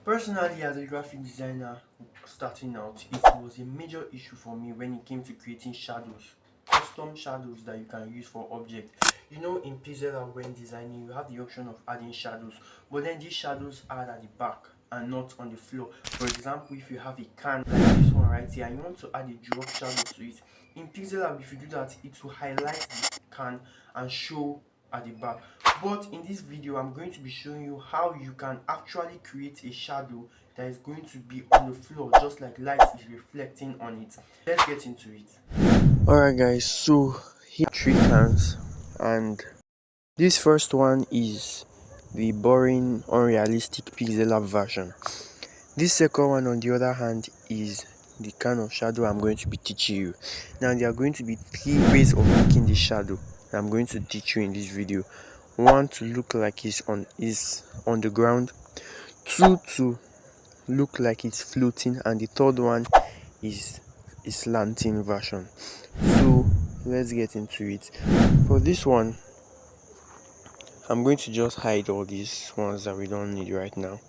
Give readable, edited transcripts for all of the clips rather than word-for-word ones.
Personally, as a graphic designer starting out, it was a major issue for me when it came to creating shadows, custom shadows that you can use for objects. In PixelLab, when designing, you have the option of adding shadows, but then these shadows are at the back and not on the floor. For example, if you have a can like this one right here and you want to add a drop shadow to it, in PixelLab, if you do that, it will highlight the can and show at the back. But in this video, I'm going to be showing you how you can actually create a shadow that is going to be on the floor, just like light is reflecting on it. Let's get into it. Alright guys, so here are three cans, and this first one is the boring, unrealistic PixelLab version. This second one, on the other hand, is the kind of shadow I'm going to be teaching you. Now, there are going to be three ways of making the shadow that I'm going to teach you in this video. One, to look like it's on the ground. Two, to look like it's floating, and the third one is a slanting version. So let's get into it. For this one, I'm going to just hide all these ones that we don't need right now,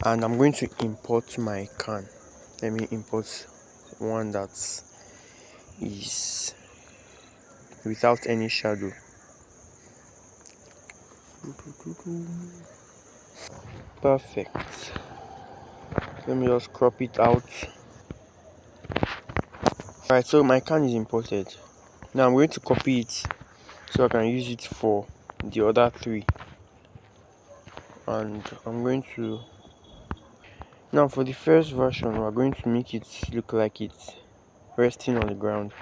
and I'm going to import my can. Let me import one that is without any shadow. Perfect. Let me just crop it out. Alright, so my can is imported. Now I'm going to copy it so I can use it for the other three. And I'm going to, now for the first version, we're going to make it look like it's resting on the ground.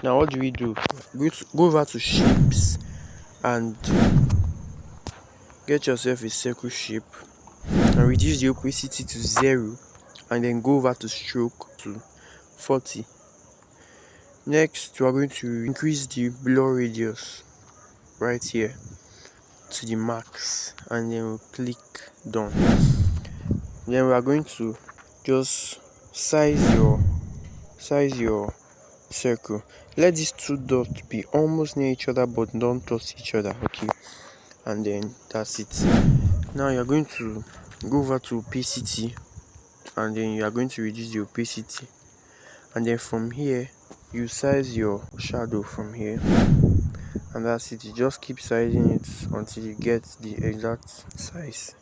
Now what do? Go over to shapes and get yourself a circle shape and reduce the opacity to 0, and then go over to stroke to 40. Next, we are going to increase the blur radius right here to the max, and then we'll click done. Then we are going to just size your circle. Let these two dots be almost near each other but don't touch each other, okay? And then that's it. Now you're going to go over to opacity, and then you are going to reduce the opacity, and then from here you size your shadow from here, and that's it. You just keep sizing it until you get the exact size.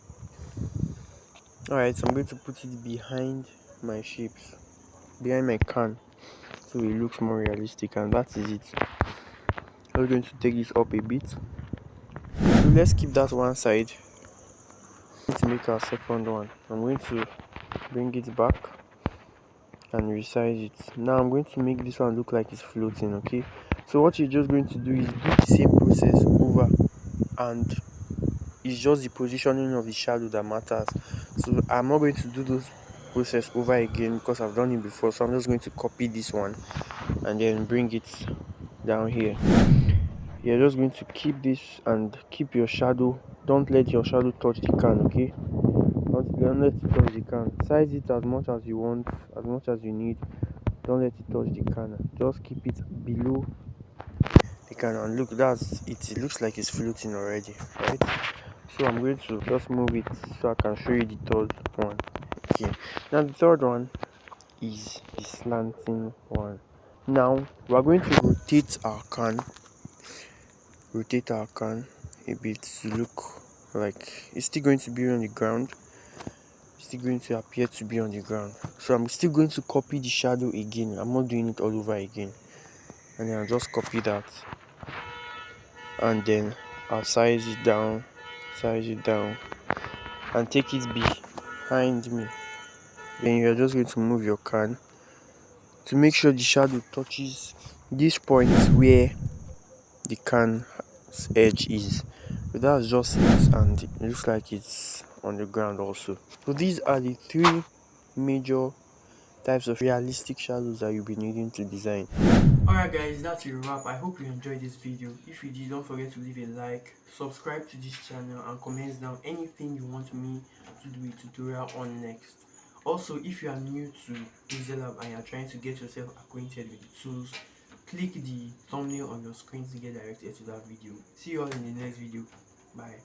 Alright, so I'm going to put it behind my shapes, behind my can, so it looks more realistic, and that is it. I'm going to take this up a bit. So let's keep that one side. I'm going to make our second one. I'm going to bring it back and resize it. Now I'm going to make this one look like it's floating, okay? So what you're just going to do is do the same process over, and it's just the positioning of the shadow that matters. So I'm not going to do those process over again because I've done it before. So I'm just going to copy this one and then bring it down here. You're just going to keep this and keep your shadow. Don't let your shadow touch the can, okay? Don't let it touch the can. Size it as much as you want, as much as you need. Don't let it touch the can. Just keep it below the can, and look, that's it. It looks like it's floating already, right? So I'm going to just move it so I can show you the third one. Okay, now the third one is the slanting one. Now we're going to rotate our can a bit to look like it's still going to be on the ground. It's still going to appear to be on the ground. So I'm still going to copy the shadow again. I'm not doing it all over again. And then I'll just copy that, and then I'll size it down, and take it behind me. Then you're just going to move your can to make sure the shadow touches this point where the can's edge is. So that's just it, and it looks like it's on the ground also. So these are the three major types of realistic shadows that you'll be needing to design. Alright guys, that's a wrap. I hope you enjoyed this video. If you did, don't forget to leave a like, subscribe to this channel, and comment down anything you want me to do a tutorial on next. Also, if you are new to PixelLab and you are trying to get yourself acquainted with the tools, click the thumbnail on your screen to get directed to that video. See you all in the next video. Bye.